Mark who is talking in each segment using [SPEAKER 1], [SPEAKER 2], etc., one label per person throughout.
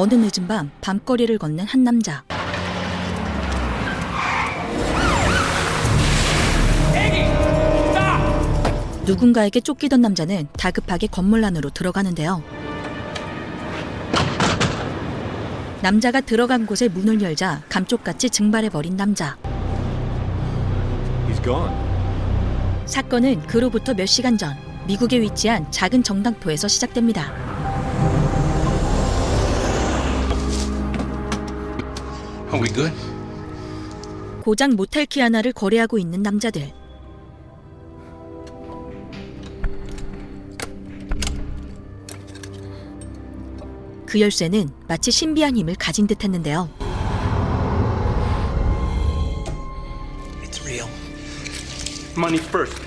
[SPEAKER 1] 어느 늦은 밤 밤거리를 걷는 한 남자. 누군가에게 쫓기던 남자는 다급하게 건물 안으로 들어가는데요. 남자가 들어간 곳에 문을 열자 감쪽같이 증발해버린 남자. 사건은 그로부터 몇 시간 전 미국에 위치한 작은 정당포에서 시작됩니다.
[SPEAKER 2] Are we good?
[SPEAKER 1] 고장 모텔 키 하나를 거래하고 있는 남자들. 그 열쇠는 마치 신비한 힘을 가진 듯했는데요.
[SPEAKER 2] It's real. Money first.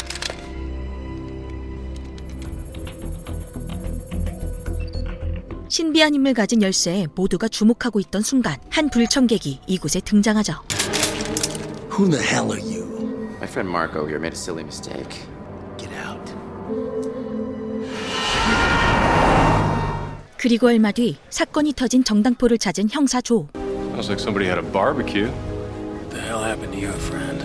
[SPEAKER 1] 신비한 힘을 가진 열쇠에 모두가 주목하고 있던 순간 한 불청객이 이곳에 등장하죠.
[SPEAKER 3] Who the hell are you?
[SPEAKER 4] My friend Marco here made a silly mistake.
[SPEAKER 3] Get out.
[SPEAKER 1] 그리고 얼마 뒤 사건이 터진 정당포를 찾은 형사 조.
[SPEAKER 5] Sounds like somebody had a barbecue.
[SPEAKER 3] What the hell happened to your friend?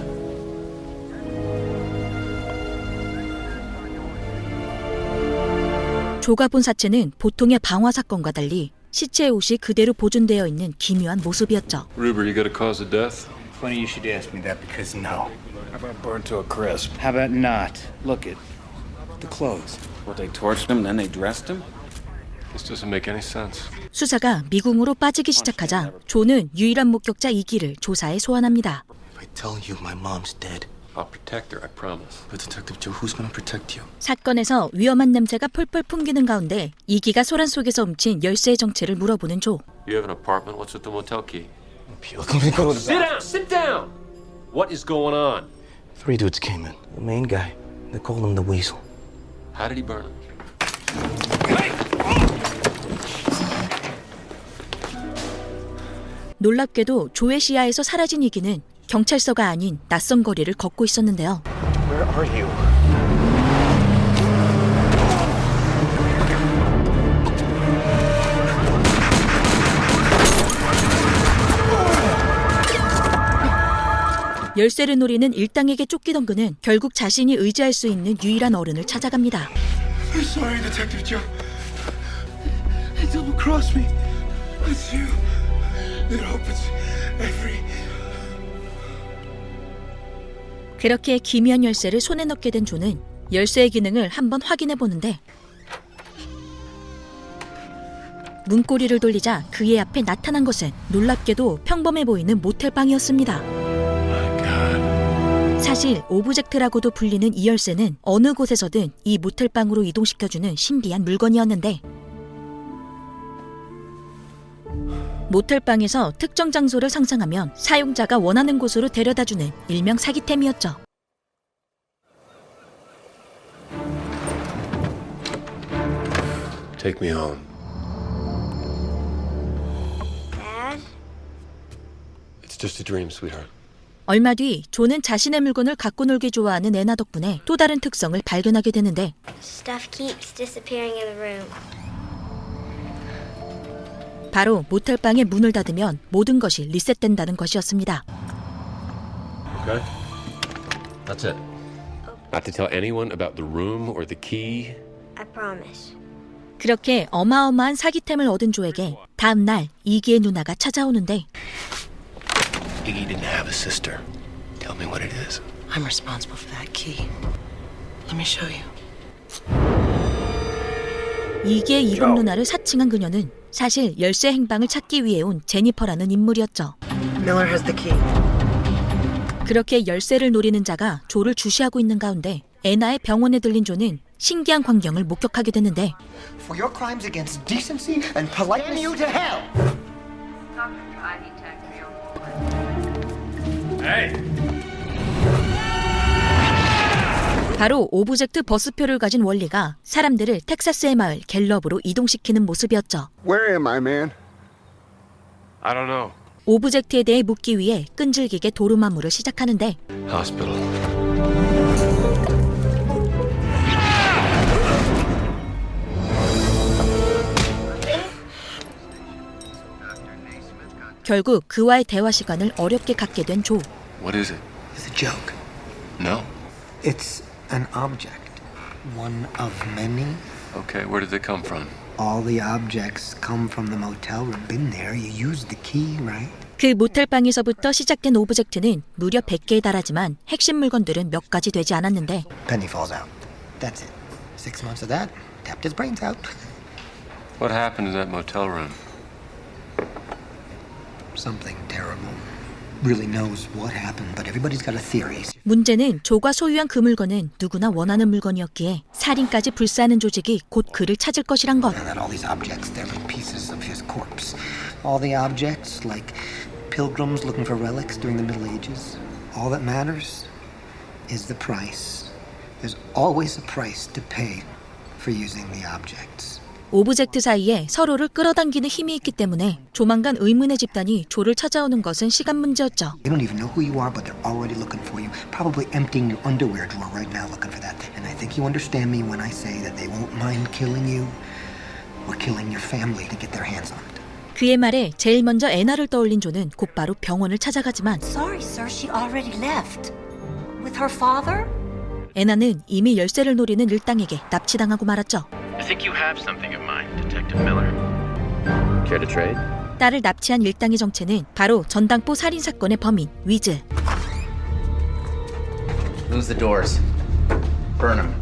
[SPEAKER 1] 조가 본 사체는 보통의 방화 사건과 달리 시체의 옷이 그대로 보존되어 있는 기묘한 모습이었죠.
[SPEAKER 5] Ruber, you got a cause of death?
[SPEAKER 2] Funny you should ask me that because no.
[SPEAKER 3] How about burned to a crisp?
[SPEAKER 2] How about not? Look at the clothes.
[SPEAKER 4] Well, they torched him, then they dressed him?
[SPEAKER 5] This doesn't make any sense.
[SPEAKER 1] 수사가 미궁으로 빠지기 시작하자 조는 유일한 목격자 이기를 조사에 소환합니다.
[SPEAKER 3] If I tell you my mom's dead,
[SPEAKER 5] I'll protect her, I promise.
[SPEAKER 3] but Detective Joe, who's gonna protect you?
[SPEAKER 1] 사건에서 위험한 냄새가 펄펄 풍기는 가운데 이기가 소란 속에서 훔친 열쇠의 정체를 물어보는 조.
[SPEAKER 5] You have an apartment? What's with the motel key?
[SPEAKER 3] Look, let me go to the
[SPEAKER 5] Sit down! Sit down! What is going on?
[SPEAKER 3] 3 dudes came in. The main guy, they called him the Weasel.
[SPEAKER 5] How did he burn him?
[SPEAKER 1] 놀랍게도 조의 시야에서 사라진 이기는 경찰서가 아닌 낯선 거리를 걷고 있었는데요.
[SPEAKER 2] Where are you?
[SPEAKER 1] 열쇠를 노리는 일당에게 쫓기던 그는 결국 자신이 의지할 수 있는 유일한 어른을 찾아갑니다.
[SPEAKER 3] I'm sorry, Detective Joe. They double-crossed me. It's you. It opens every...
[SPEAKER 1] 그렇게 기미한 열쇠를 손에 넣게 된 조는 열쇠의 기능을 한번 확인해 보는데 문고리를 돌리자 그의 앞에 나타난 것은 놀랍게도 평범해 보이는 모텔방이었습니다. 사실 오브젝트라고도 불리는 이 열쇠는 어느 곳에서든 이 모텔방으로 이동시켜주는 신비한 물건이었는데 모텔방에서 특정 장소를 상상하면 사용자가 원하는 곳으로 데려다주는 일명 사기템이었죠.
[SPEAKER 5] Take me home.
[SPEAKER 6] Dad?
[SPEAKER 5] It's just a dream, sweetheart.
[SPEAKER 1] 얼마 뒤 조는 자신의 물건을 갖고 놀기 좋아하는 애나 덕분에 또 다른 특성을 발견하게 되는데
[SPEAKER 6] Stuff keeps disappearing in the room.
[SPEAKER 1] 바로 모텔방의 문을 닫으면 모든 것이 리셋된다는 것이었습니다.
[SPEAKER 5] Okay? That's it. Not to tell anyone about the room or the key.
[SPEAKER 6] I promise.
[SPEAKER 1] 그렇게 어마어마한 사기템을 얻은 조에게 다음 날 이기의 누나가 찾아오는데
[SPEAKER 3] Iggy didn't have a sister. Tell me what it is.
[SPEAKER 7] I'm responsible for that key. Let me show you.
[SPEAKER 1] 이기의 이복 누나를 사칭한 그녀는 사실 열쇠 행방을 찾기 위해 온 제니퍼라는 인물이었죠.
[SPEAKER 7] Miller has the key.
[SPEAKER 1] 그렇게 열쇠를 노리는 자가 조를 주시하고 있는 가운데 애나의 병원에 들린 조는 신기한 광경을 목격하게 되는데
[SPEAKER 8] For your crimes against decency and politeness, damn you to hell!
[SPEAKER 1] 바로 오브젝트 버스표를 가진 월리가 사람들을 텍사스의 마을 갤럽으로 이동시키는 모습이었죠.
[SPEAKER 8] Where am I, man?
[SPEAKER 5] I don't know.
[SPEAKER 1] 오브젝트에 대해 묻기 위해 끈질기게 도루마무를 시작하는데
[SPEAKER 5] Hospital.
[SPEAKER 1] 결국 그와의 대화 시간을 어렵게 갖게 된 조.
[SPEAKER 3] What is it?
[SPEAKER 8] It's a joke.
[SPEAKER 3] No.
[SPEAKER 8] It's an object. One of many.
[SPEAKER 3] Okay, where did they come from?
[SPEAKER 8] All the objects come from the motel room. Been there. You used the key, right?
[SPEAKER 1] 그 모텔방에서부터 시작된 오브젝트는 무려 100개에 달하지만 핵심 물건들은 몇 가지 되지 않았는데
[SPEAKER 8] Penny falls out. That's it. 6 months of that. Tapped his brains out.
[SPEAKER 3] What happened in that motel room?
[SPEAKER 8] Something terrible. Really knows what happened, but everybody's got a theory.
[SPEAKER 1] 문제는 조가 소유한 그 물건은 누구나 원하는 물건이었기에 살인까지 불사하는 조직이 곧 그를 찾을 것이란 것.
[SPEAKER 8] And that all these objects, they're like pieces of his corpse. All the objects, like pilgrims looking for relics during the Middle Ages. All that matters is the price. There's always a price to pay for using the objects.
[SPEAKER 1] 오브젝트 사이에 서로를 끌어당기는 힘이 있기 때문에 조만간 의문의 집단이 조를 찾아오는 것은 시간 문제였죠.
[SPEAKER 8] They don't even know who you are, but they're already looking for you. Probably emptying your underwear drawer right now looking for that. And I think you understand me when I say that they won't mind killing you or killing your family to get their hands on it.
[SPEAKER 1] 그의 말에 제일 먼저 애나를 떠올린 조는 곧바로 병원을 찾아가지만
[SPEAKER 7] Sorry, sir. She already left. With her father?
[SPEAKER 1] 애나는 이미 열쇠를 노리는 일당에게 납치당하고 말았죠.
[SPEAKER 4] I think you have something of mine, Detective Miller. Care to trade?
[SPEAKER 1] 딸을 납치한 일당의 정체는 바로 전당포 살인사건의 범인 위즈.
[SPEAKER 4] Lose the doors. Burn them.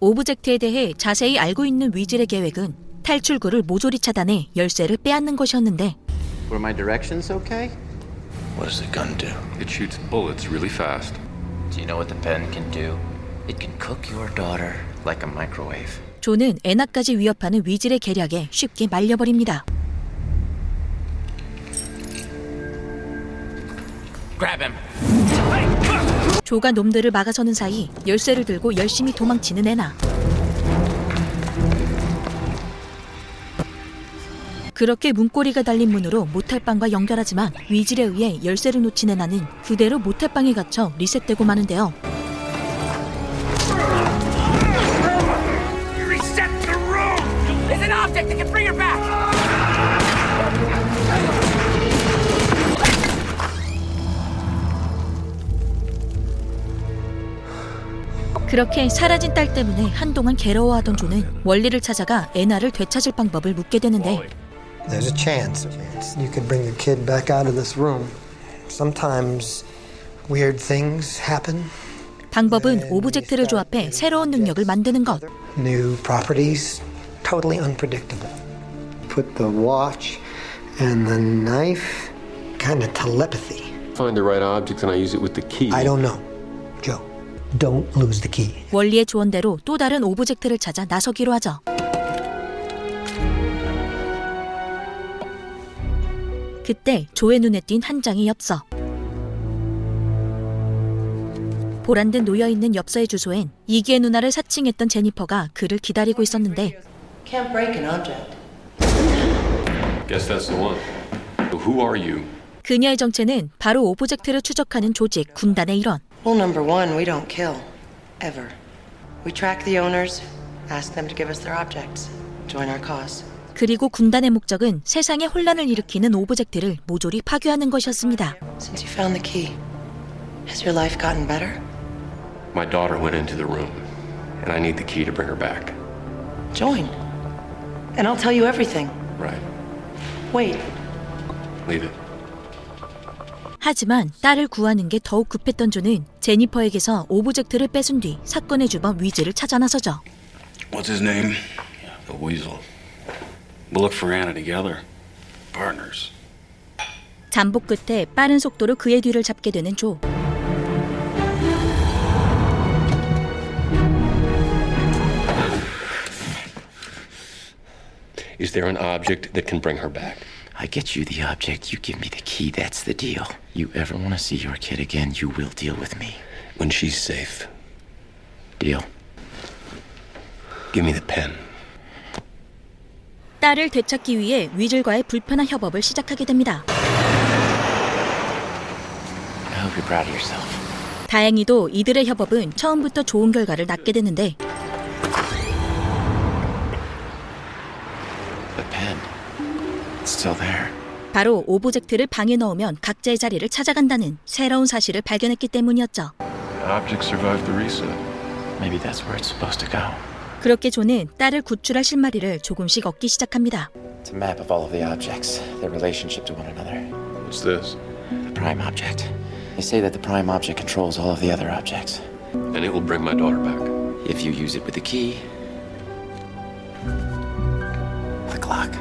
[SPEAKER 1] 오브젝트에 대해 자세히 알고 있는 위즐의 계획은 탈출구를 모조리 차단해 열쇠를 빼앗는 것이었는데
[SPEAKER 4] Were my directions okay?
[SPEAKER 3] What does the gun do? It shoots bullets really fast.
[SPEAKER 4] Do you know what the pen can do? It can cook your daughter like a microwave.
[SPEAKER 1] 조는 애나까지 위협하는 위즐의 계략에 쉽게 말려버립니다.
[SPEAKER 4] Grab him.
[SPEAKER 1] 조가 놈들을 막아서는 사이 열쇠를 들고 열심히 도망치는 애나. 그렇게 문고리가 달린 문으로 모텔방과 연결하지만 위즐에 의해 열쇠를 놓친 애나는 그대로 모텔방에 갇혀 리셋되고 마는데요. 그렇게 사라진 딸 때문에 한동안 괴로워하던 조는 원리를 찾아가 애나를 되찾을 방법을 묻게 되는데
[SPEAKER 8] There's a chance you could bring your kid back out of this room. Sometimes weird things happen.
[SPEAKER 1] 방법은 오브젝트를 조합해 새로운 능력을 만드는 것.
[SPEAKER 8] New properties, totally unpredictable. Put the watch and the knife, kind of telepathy.
[SPEAKER 5] Find the right object and I use it with the key.
[SPEAKER 8] I don't know. Joe, don't lose the key.
[SPEAKER 1] 원리의 조언대로 또 다른 오브젝트를 찾아 나서기로 하죠. 그때 조의 눈에 띈 한 장의 엽서. 보란듯 놓여있는 엽서의 주소엔 이기의 누나를 사칭했던 제니퍼가 그를 기다리고 있었는데
[SPEAKER 7] Can't break an object.
[SPEAKER 5] Guess that's the one. Who are you?
[SPEAKER 1] 그녀의 정체는 바로 오브젝트를 추적하는 조직 군단의 일원.
[SPEAKER 7] Rule number 1, we don't kill. Ever. We track the owners, ask them to give us their objects. Join our cause.
[SPEAKER 1] 그리고 군단의 목적은 세상에 혼란을 일으키는 오브젝트를 모조리 파괴하는 것이었습니다.
[SPEAKER 7] Since you found the key, has your life gotten better?
[SPEAKER 5] My daughter went into the room, and I need the key to bring her back.
[SPEAKER 7] Join. And I'll tell you everything.
[SPEAKER 5] Right.
[SPEAKER 7] Wait.
[SPEAKER 5] Leave it.
[SPEAKER 1] 하지만 딸을 구하는 게 더욱 급했던 조는 제니퍼에게서 오브젝트를 뺏은 뒤 사건의 주범 위즐을 찾아 나서죠.
[SPEAKER 9] What's his name? The Weasel. We'll look for Anna together. Partners.
[SPEAKER 1] 잠복 끝에 빠른 속도로 그의 뒤를 잡게 되는 조.
[SPEAKER 5] Is there an object that can bring her back?
[SPEAKER 4] I get you the object, you give me the key, that's the deal. You ever want to see your kid again, you will deal with me.
[SPEAKER 3] When she's safe.
[SPEAKER 4] Deal.
[SPEAKER 3] Give me the pen.
[SPEAKER 1] 딸을 되찾기 위해 위즐과의 불편한 협업을 시작하게 됩니다.
[SPEAKER 4] I hope you're proud of yourself.
[SPEAKER 1] 다행히도 이들의 협업은 처음부터 좋은 결과를 낳게 되는데
[SPEAKER 4] The pen. It's still there.
[SPEAKER 1] 바로 오브젝트를 방에 넣으면 각자의 자리를 찾아간다는 새로운 사실을 발견했기 때문이었죠.
[SPEAKER 3] The object survived the reset.
[SPEAKER 4] Maybe that's where it's supposed to go.
[SPEAKER 1] 그렇게 존은 딸을 구출할 실마리를 조금씩 얻기 시작합니다.
[SPEAKER 4] It's a map of all of the objects, their relationship to one another.
[SPEAKER 3] What's this?
[SPEAKER 4] The prime object. They say that the prime object controls all of the other objects.
[SPEAKER 5] And it will bring my daughter back.
[SPEAKER 4] If you use it with the key. The clock.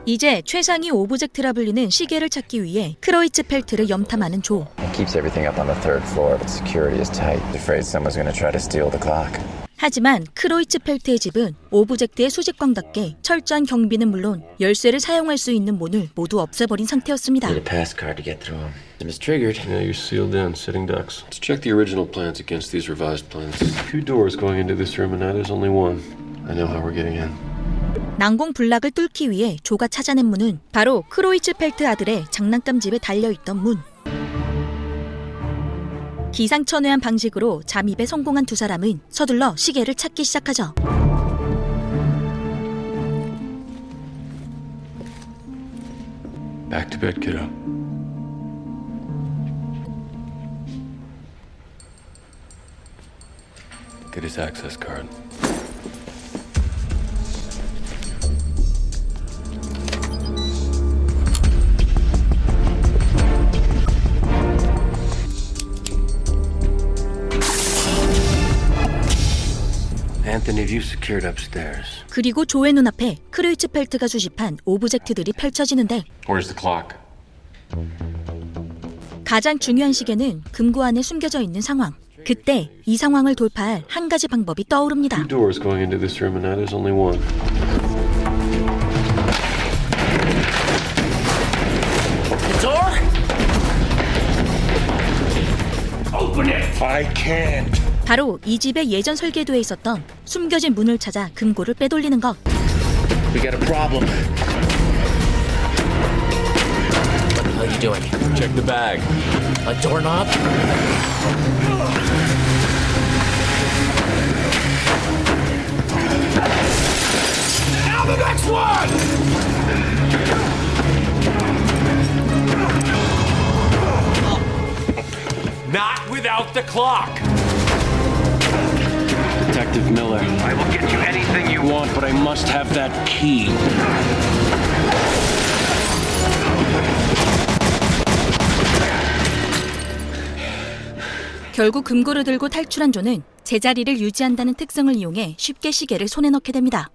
[SPEAKER 1] 이제 최상위 오브젝트라 불리는 시계를 찾기 위해 크로이츠펠트를 염탐하는 조.
[SPEAKER 4] It keeps everything up on the third floor, but security is tight. Afraid someone's going to try to steal the clock.
[SPEAKER 1] 하지만 크로이츠펠트의 집은 오브젝트의 수직광답게 철저한 경비는 물론 열쇠를 사용할 수 있는 문을 모두 없애버린 상태였습니다.
[SPEAKER 4] Need a pass card to get through them. It is triggered.
[SPEAKER 5] Yeah, you're sealed in, sitting ducks. Let's check the original plans against these revised plans. 2 doors going into this room, and now there's only one. I know how we're getting in.
[SPEAKER 1] 난공불락을 뚫기 위해 조가 찾아낸 문은 바로 크로이츠펠트 아들의 장난감 집에 달려있던 문. 기상천외한 방식으로 잠입에 성공한 두 사람은 서둘러 시계를 찾기 시작하죠.
[SPEAKER 3] Back to bed, kiddo. Get his access card.
[SPEAKER 2] Anthony, have you secured upstairs?
[SPEAKER 1] 그리고 조의 눈앞에 크로이츠펠트가 수집한 오브젝트들이 펼쳐지는데
[SPEAKER 5] Where's the clock?
[SPEAKER 1] 가장 중요한 시계는 금고 안에 숨겨져 있는 상황. 그때 이 상황을 돌파할 한 가지 방법이 떠오릅니다.
[SPEAKER 5] 2 doors going into this room, and now there's only one.
[SPEAKER 2] Open it! I can't.
[SPEAKER 1] 바로 이 집에 예전 설계도에 있었던 숨겨진 문을 찾아 금고를 빼돌리는 것.
[SPEAKER 4] We got a problem. What the hell are you doing?
[SPEAKER 3] Check the bag.
[SPEAKER 4] A doorknob?
[SPEAKER 2] Now the next one!
[SPEAKER 3] Not without the clock!
[SPEAKER 2] Detective Miller, I will get you anything you want, but I must have that key.
[SPEAKER 1] 결국 금고를 들고 탈출한 존은 제자리를 유지한다는 특성을 이용해 쉽게 시계를 손에 넣게 됩니다.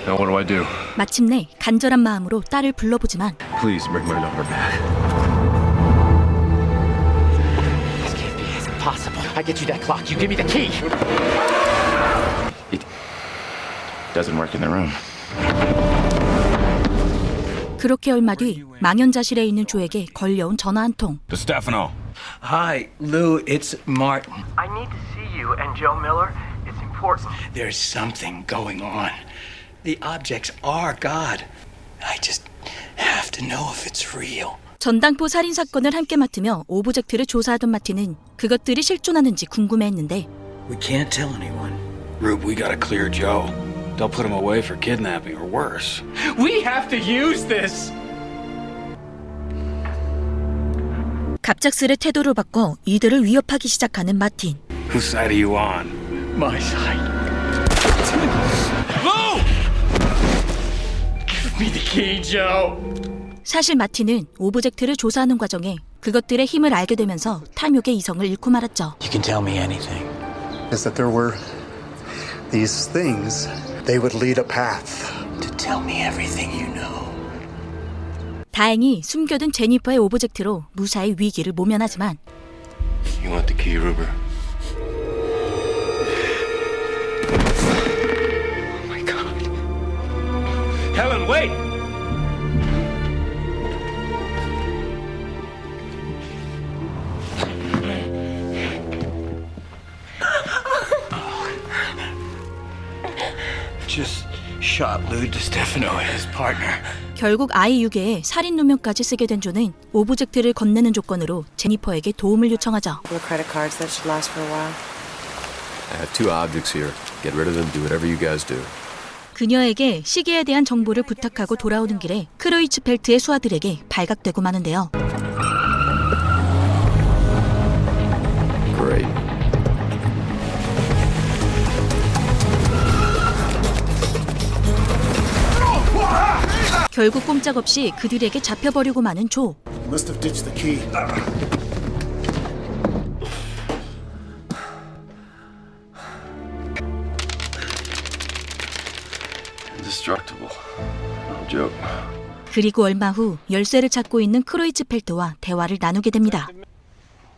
[SPEAKER 3] Now what do I do?
[SPEAKER 1] 마침내 간절한 마음으로 딸을 불러보지만
[SPEAKER 3] Please bring my daughter back.
[SPEAKER 4] This can't be. It's impossible. I get you that clock. You give me the key. It doesn't work in the room.
[SPEAKER 1] 그렇게 얼마 뒤 망연자실에 있는 조에게 걸려온 전화 한 통.
[SPEAKER 9] DeStefano.
[SPEAKER 2] Hi, Lou, it's Martin.
[SPEAKER 10] I need to see you and Joe Miller. It's important.
[SPEAKER 2] There's something going on. The objects are God. I just have to know if it's real.
[SPEAKER 1] 전당포 살인 사건을 함께 맡으며 오브젝트를 조사하던 마틴은 그것들이 실존하는지 궁금해했는데
[SPEAKER 9] We can't tell anyone. Rube, we gotta clear Joe. They'll put him away for kidnapping or worse.
[SPEAKER 2] We have to use this!
[SPEAKER 1] 갑작스레 태도를 바꿔 이들을 위협하기 시작하는 마틴.
[SPEAKER 9] Whose side are you on?
[SPEAKER 2] My side. Lou! Give me the key, Joe.
[SPEAKER 1] 사실 마틴은 오브젝트를 조사하는 과정에 그것들의 힘을 알게 되면서 탐욕의 이성을 잃고 말았죠.
[SPEAKER 2] You can tell me anything.
[SPEAKER 11] Is that there were these things, they would lead a path.
[SPEAKER 2] To tell me everything you know.
[SPEAKER 1] 다행히 숨겨둔 제니퍼의 오브젝트로 무사히 위기를 모면하지만
[SPEAKER 3] You want the key, Ruber?
[SPEAKER 2] Oh my God. Helen, wait! Just shot Lou DeStefano and his partner.
[SPEAKER 1] 결국 아이 유괴에 살인 누명까지 쓰게 된 존은 오브젝트를 건네는 조건으로 제니퍼에게 도움을 요청하죠.
[SPEAKER 7] Credit cards that should last for a while.
[SPEAKER 3] I have 2 objects here. Get rid of them, do whatever you guys do.
[SPEAKER 1] 그녀에게 시계에 대한 정보를 부탁하고 돌아오는 길에 크로이츠펠트의 수하들에게 발각되고 마는데요.
[SPEAKER 3] Great.
[SPEAKER 1] 결국 꼼짝없이 그들에게 잡혀버리고 마는 조.
[SPEAKER 11] Must have ditched the key.
[SPEAKER 5] Indestructible. No joke.
[SPEAKER 1] 그리고 얼마 후 열쇠를 찾고 있는 크로이츠펠트와 대화를 나누게 됩니다.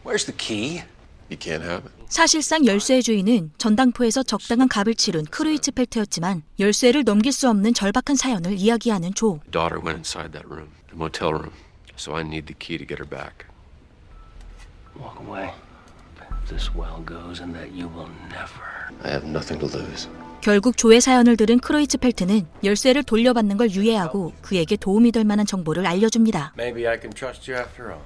[SPEAKER 9] Where's the key?
[SPEAKER 3] You can't have it.
[SPEAKER 1] 사실상 열쇠의 주인은 전당포에서 적당한 값을 치룬 크로이츠펠트였지만 열쇠를 넘길 수 없는 절박한 사연을 이야기하는 조.
[SPEAKER 5] Daughter went inside that room, the motel room. So I need the key to get her back.
[SPEAKER 9] Walk away. If this well goes in that you will never.
[SPEAKER 3] I have nothing to lose.
[SPEAKER 1] 결국 조의 사연을 들은 크로이츠펠트는 열쇠를 돌려받는 걸 유예하고 그에게 도움이 될 만한 정보를 알려줍니다.
[SPEAKER 9] Maybe I can trust you after all.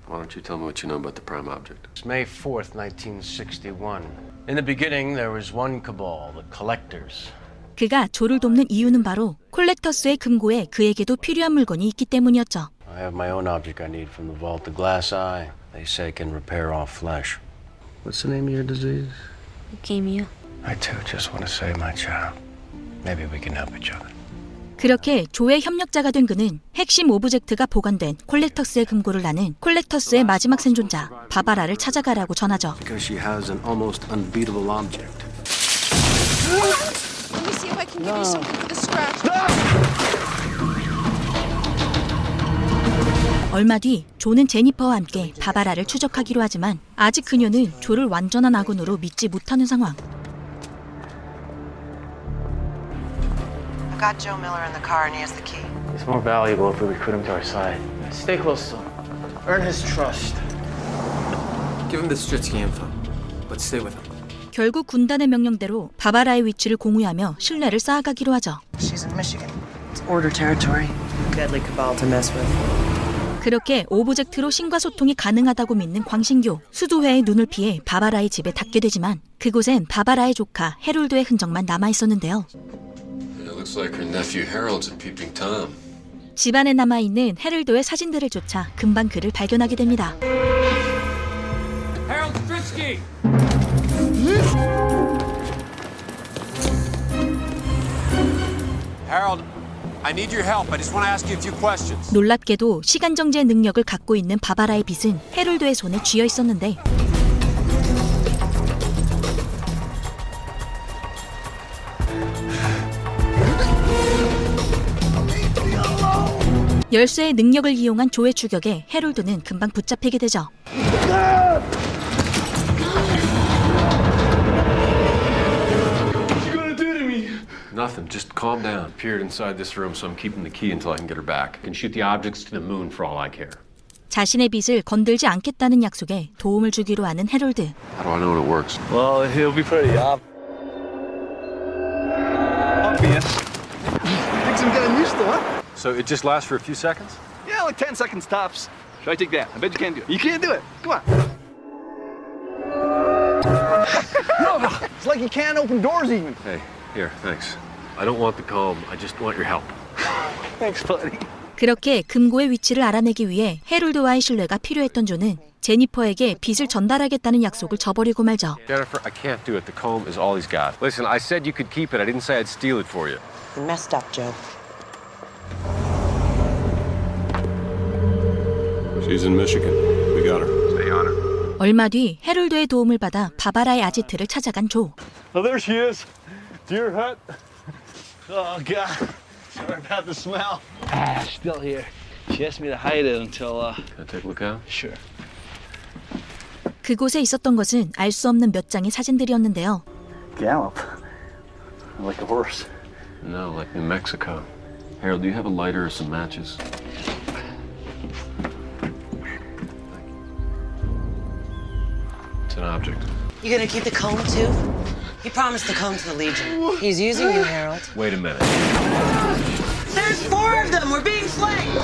[SPEAKER 5] Why don't you tell me what you know about the prime object?
[SPEAKER 9] It's May 4th, 1961. In the beginning, there was one cabal, the Collectors.
[SPEAKER 1] 그가 조를 돕는 이유는 바로 콜렉터스의 금고에 그에게도 필요한 물건이 있기 때문이었죠.
[SPEAKER 9] I have my own object I need from the vault, the glass eye. They say can repair all flesh. What's the name of your disease?
[SPEAKER 6] Leukemia.
[SPEAKER 9] I too just want to save my child. Maybe we can help each other.
[SPEAKER 1] 그렇게 조의 협력자가 된 그는 핵심 오브젝트가 보관된 콜렉터스의 금고를 나는 콜렉터스의 마지막 생존자 바바라를 찾아가라고 전하죠.
[SPEAKER 9] Because she has an almost unbeatable object.
[SPEAKER 12] Let me see if I can give you something for the scratch.
[SPEAKER 1] 얼마 뒤 조는 제니퍼와 함께 바바라를 추적하기로 하지만 아직 그녀는 조를 완전한 아군으로 믿지 못하는 상황.
[SPEAKER 7] I've got Joe Miller in the car and he has the key.
[SPEAKER 10] It's more valuable if we recruit him to our side. Stay close to him. Earn his trust.
[SPEAKER 3] Give him the Stritsky info, but stay with him.
[SPEAKER 1] 결국 군단의 명령대로 바바라의 위치를 공유하며 신뢰를 쌓아가기로 하죠.
[SPEAKER 7] She's in Michigan. It's order territory. Deadly cabal to mess with.
[SPEAKER 1] 그렇게 오브젝트로 신과 소통이 가능하다고 믿는 광신교, 수도회의 눈을 피해 바바라의 집에 닿게 되지만 그곳엔 바바라의 조카 헤롤드의 흔적만 남아있었는데요.
[SPEAKER 5] It looks like her nephew Harold's a peeping Tom.
[SPEAKER 1] 집안에 남아있는 헤럴드의 사진들을 쫓아 금방 그를 발견하게 됩니다.
[SPEAKER 10] Harold Stritsky!
[SPEAKER 13] Harold, I need your help. I just want to ask you a few questions.
[SPEAKER 1] 놀랍게도 시간 정지의 능력을 갖고 있는 바바라의 빚은 헤롤드의 손에 쥐어 있었는데 열쇠의 능력을 이용한 조의 추격에 헤롤드는 금방 붙잡히게 되죠.
[SPEAKER 5] Nothing. Just calm down. Appeared inside this room, so I'm keeping the key until I can get her back. Can shoot the objects to the moon for all I care.
[SPEAKER 1] 자신의 빚을 건들지 않겠다는 약속에 도움을 주기로 하는 헤롤드.
[SPEAKER 5] How do I know when it works?
[SPEAKER 10] Well, he'll be pretty obvious.
[SPEAKER 13] Thinks I'm getting used to it.
[SPEAKER 5] So it just lasts for a few seconds?
[SPEAKER 13] Yeah, like 10 seconds tops. Try take that. I bet you can't do it. You can't do it. Come on. It's like you can't open doors even.
[SPEAKER 5] Hey, here, thanks. I don't want the calm. I just want your help.
[SPEAKER 13] Thanks, buddy.
[SPEAKER 1] 그렇게 금고의 위치를 알아내기 위해 헤롤드와의 신뢰가 필요했던 조는 제니퍼에게 빚을 전달하겠다는 약속을 저버리고 말죠.
[SPEAKER 5] Jennifer, I can't do it. The comb is all he's got. Listen, I said you could keep it. I didn't say I'd steal it for you.
[SPEAKER 7] You messed up, Joe.
[SPEAKER 5] She's in Michigan. We got her. Stay on her.
[SPEAKER 1] 얼마 뒤 헤롤드의 도움을 받아 바바라의 아지트를 찾아간 조.
[SPEAKER 13] Oh, there she is. Deer hut. Oh, God. Sorry about the smell.
[SPEAKER 10] Still here. She asked me to hide it until,
[SPEAKER 5] Can I take a look out?
[SPEAKER 10] Sure.
[SPEAKER 1] 그곳에 있었던 것은 알 수 없는 몇 장의 사진들이었는데요.
[SPEAKER 13] Gallop. Like a horse.
[SPEAKER 5] No, like New Mexico. Harold, do you have a lighter or some matches? It's an object.
[SPEAKER 7] You gonna keep the comb too? He promised the comb to the Legion. He's using you, Harold.
[SPEAKER 5] Wait a minute.
[SPEAKER 7] There's 4 of them. We're being flanked.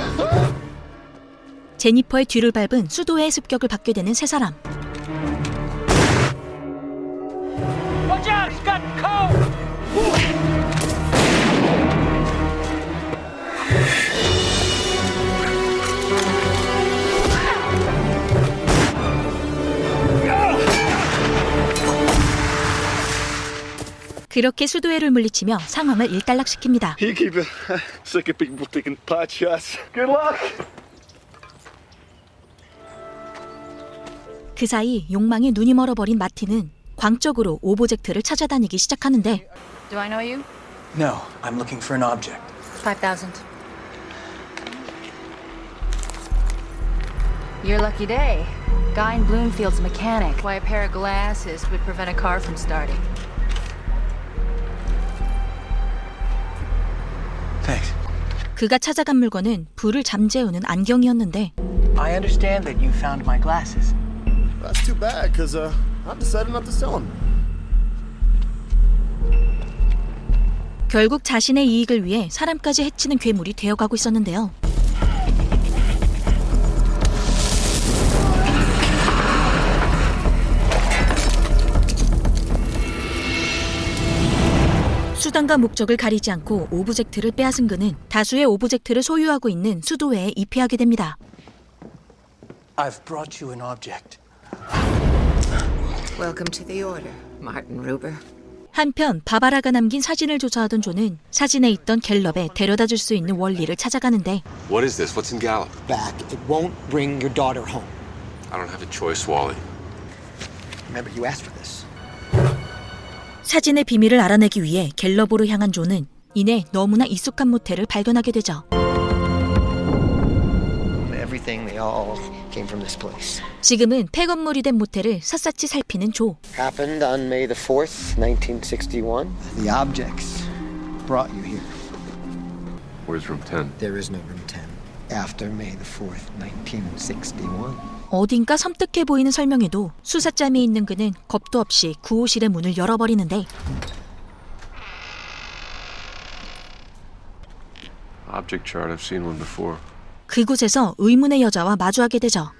[SPEAKER 1] 제니퍼의 뒤를 밟은 수도회의 습격을 받게 되는 세 사람.
[SPEAKER 10] Watch out! He's got cold!
[SPEAKER 1] 그렇게 수도회를 물리치며 상황을 일단락시킵니다.
[SPEAKER 13] You keep it. Sick of people taking pot shots. Good luck.
[SPEAKER 1] 그 사이 욕망에 눈이 멀어버린 마틴은 광적으로 오브젝트를 찾아다니기 시작하는데
[SPEAKER 12] Do I know you?
[SPEAKER 2] No, I'm looking for an object.
[SPEAKER 12] 5,000. Your lucky day. Guy in Bloomfield's a mechanic. Why a pair of glasses would prevent a car from starting.
[SPEAKER 2] Thanks.
[SPEAKER 1] 그가 찾아간 물건은 불을 잠재우는 안경이었는데
[SPEAKER 10] I understand that you found my glasses.
[SPEAKER 13] That's too bad, because I decided not to sell them.
[SPEAKER 1] 결국 자신의 이익을 위해 사람까지 해치는 괴물이 되어가고 있었는데요. 수단과 목적을 가리지 않고 오브젝트를 빼앗은 그는 다수의 오브젝트를 소유하고 있는 수도회에 입회하게 됩니다.
[SPEAKER 2] I've brought you an object.
[SPEAKER 14] Welcome to the order, Martin Ruber.
[SPEAKER 1] 한편 바바라가 남긴 사진을 조사하던 존은 사진에 있던 갤럽에 데려다 줄 수 있는 원리를 찾아가는데
[SPEAKER 3] What is this? What's in Gallup?
[SPEAKER 8] Back. It won't bring your daughter home.
[SPEAKER 3] I don't have a choice, Wally.
[SPEAKER 8] Remember, you asked for this.
[SPEAKER 1] 사진의 비밀을 알아내기 위해 갤럽으로 향한 존은 이내 너무나 익숙한 모텔을 발견하게 되죠.
[SPEAKER 8] Everything, they all came from this place.
[SPEAKER 1] 지금은 폐건물이 된 모텔을 샅샅이 살피는 조.
[SPEAKER 8] Happened on May the 4th, 1961. The objects brought you here.
[SPEAKER 5] Where's room 10?
[SPEAKER 8] There is no room 10. After May the 4th, 1961.
[SPEAKER 1] 어딘가 섬뜩해 보이는 설명에도 수사짬이 있는 그는 겁도 없이 구호실의 문을 열어버리는데
[SPEAKER 5] Object chart. I've seen one before.
[SPEAKER 1] 그곳에서 의문의 여자와 마주하게 되죠.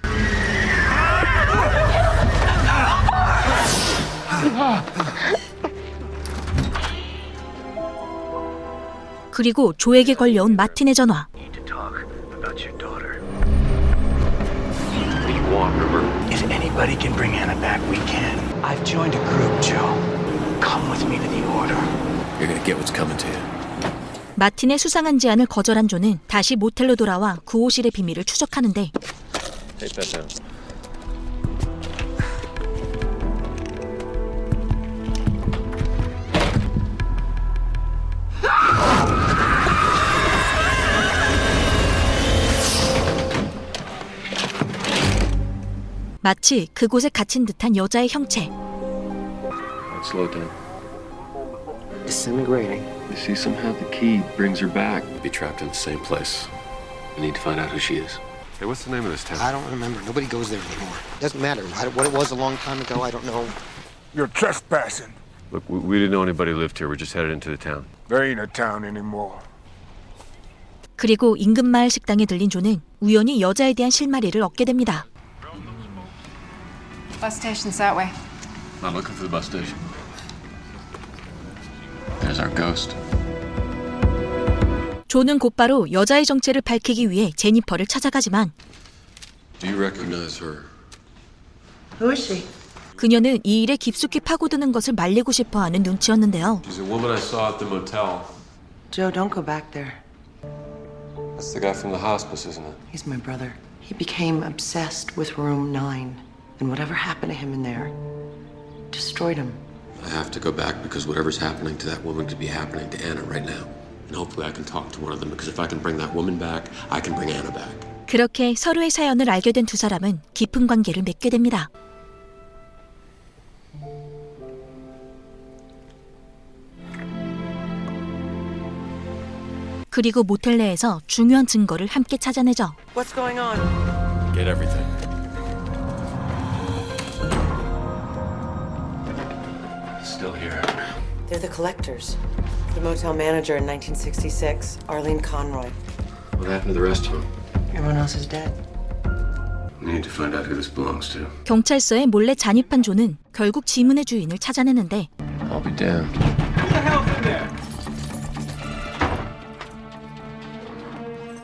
[SPEAKER 1] 그리고 조에게 걸려온 마틴의 전화.
[SPEAKER 2] If anybody can bring Anna back, we can. I've joined a group, Joe. Come with me to the order.
[SPEAKER 3] You're gonna get what's coming to you.
[SPEAKER 1] 마틴의 수상한 제안을 거절한 존은 다시 모텔로 돌아와 구호실의 비밀을 추적하는데
[SPEAKER 5] Take that down.
[SPEAKER 1] 마치 그곳에 갇힌 듯한 여자의 형체.
[SPEAKER 5] Let's slow down.
[SPEAKER 8] Disintegrating.
[SPEAKER 5] You see, somehow the key brings her back. Be trapped in the same place. I need to find out who she is. Hey, what's the name of this town?
[SPEAKER 8] I don't remember. Nobody goes there anymore. Doesn't matter. What it was a long time ago, I don't know.
[SPEAKER 13] You're trespassing.
[SPEAKER 5] Look, we didn't know anybody lived here. We're just headed into the town.
[SPEAKER 13] There ain't a town anymore.
[SPEAKER 1] 그리고 인근 마을 식당에 들린 존은 우연히 여자에 대한 실마리를 얻게 됩니다.
[SPEAKER 12] Bus station's that way.
[SPEAKER 5] Not looking for the bus station. There's our ghost.
[SPEAKER 1] 존은 곧바로 여자의 정체를 밝히기 위해 제니퍼를 찾아가지만
[SPEAKER 5] Do you recognize her?
[SPEAKER 7] Who is she?
[SPEAKER 1] 그녀는 이 일에 깊숙이 파고드는 것을 말리고 싶어하는 눈치였는데요.
[SPEAKER 5] She's a woman I saw at the motel.
[SPEAKER 7] Joe, don't go back there.
[SPEAKER 5] That's the guy from the hospice, isn't it?
[SPEAKER 7] He's my brother. He became obsessed with room 9. And whatever happened to him in there destroyed him.
[SPEAKER 3] I have to go back because whatever's happening to that woman could be happening to Anna right now. And hopefully I can talk to one of them because if I can bring that woman back, I can bring Anna back.
[SPEAKER 1] 그렇게 서로의 사연을 알게 된 두 사람은 깊은 관계를 맺게 됩니다. 그리고 모텔 내에서 중요한 증거를 함께 찾아내죠.
[SPEAKER 7] What's going on?
[SPEAKER 5] Get everything. Still here.
[SPEAKER 7] They're the collectors. The motel manager in 1966, Arlene Conroy.
[SPEAKER 5] What happened to the rest of them?
[SPEAKER 7] Everyone else is dead.
[SPEAKER 5] We need to find out who this belongs to.
[SPEAKER 1] 경찰서에 몰래 잔입한 존은 결국 지문의 주인을 찾아내는데
[SPEAKER 5] I'll be damned.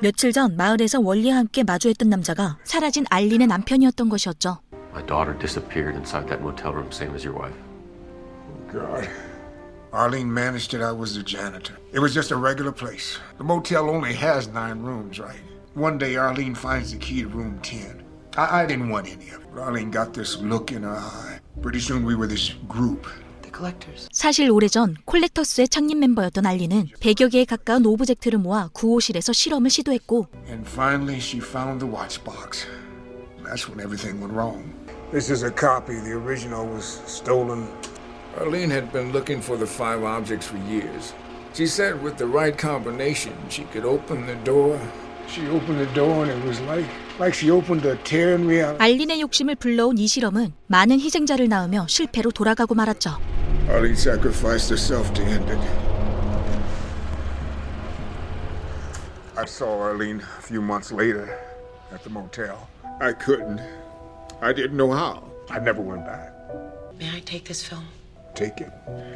[SPEAKER 1] 며칠 전 마을에서 월리와 함께 마주했던 남자가 사라진 알린의 남편이었던 것이었죠.
[SPEAKER 5] My daughter disappeared inside that motel room, same as your wife.
[SPEAKER 13] God.
[SPEAKER 15] Arlene managed it. I was the janitor. It was just a regular place. The motel only has 9 rooms, right? One day, Arlene finds the key to room 10. I didn't want any of it. But Arlene got this look in her eye. Pretty soon we were this group.
[SPEAKER 7] The collectors.
[SPEAKER 1] 사실 오래전 콜렉터스의 창립 멤버였던 알리는 100여 개에 가까운 오브젝트를 모아 구호실에서 실험을 시도했고
[SPEAKER 15] And finally, she found the watch box. That's when everything went wrong. This is a copy. The original was stolen. Arlene had been looking for the 5 objects for years. She said with the right combination, she could open the door. She opened the door and it was like she opened a tear in reality.
[SPEAKER 1] 알린의 욕심을 불러온 이 실험은 많은 희생자를 낳으며 실패로 돌아가고 말았죠.
[SPEAKER 15] Arlene sacrificed herself to end it. I saw Arlene a few months later at the motel. I couldn't. I didn't know how. I never went back.
[SPEAKER 7] May I take this film?
[SPEAKER 15] Take it.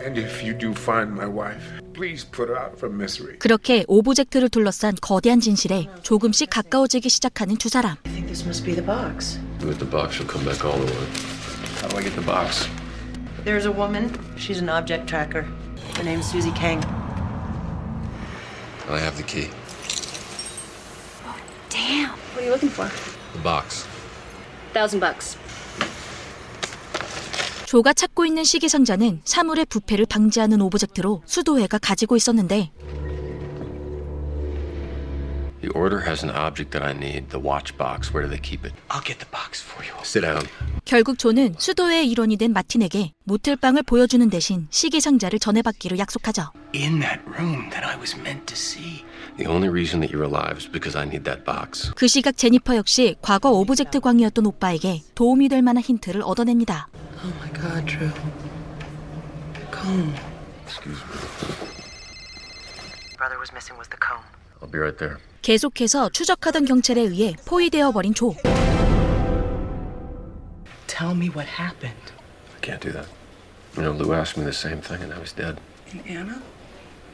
[SPEAKER 15] And if you do find my wife, please put her out of her misery.
[SPEAKER 1] 그렇게 오브젝트를 둘러싼 거대한 진실에 조금씩 가까워지기 시작하는 두 사람.
[SPEAKER 7] I think this must be the box.
[SPEAKER 5] With the box, she'll come back all the way.
[SPEAKER 9] How do I get the box?
[SPEAKER 7] There's a woman. She's an object tracker. Her name's Susie Kang.
[SPEAKER 3] I have the key.
[SPEAKER 12] Damn. What are you looking for?
[SPEAKER 3] The box.
[SPEAKER 12] $1,000.
[SPEAKER 1] 조가 찾고 있는 시계상자는 사물의 부패를 방지하는 오브젝트로 수도회가 가지고 있었는데
[SPEAKER 3] The order has an object that I need, the watch box. Where do they keep it?
[SPEAKER 2] I'll get the box for you.
[SPEAKER 3] Sit down.
[SPEAKER 1] 결국 조는 수도회의 일원이 된 마틴에게 모텔방을 보여주는 대신 시계상자를 전해받기로 약속하죠.
[SPEAKER 2] In that room that I was meant to see.
[SPEAKER 3] The only reason that you're alive is because I need that box.
[SPEAKER 1] 그 시각 제니퍼 역시 과거 오브젝트 광이었던 오빠에게 도움이 될 만한 힌트를 얻어냅니다.
[SPEAKER 7] Oh my God, Drew. Comb.
[SPEAKER 3] Excuse me.
[SPEAKER 7] Brother was missing was the comb.
[SPEAKER 3] I'll be right there.
[SPEAKER 1] 계속해서 추적하던 경찰에 의해 포위되어 버린 조.
[SPEAKER 7] Tell me what happened.
[SPEAKER 5] I can't do that. You know, Lou asked me the same thing and I was dead.
[SPEAKER 7] And Anna?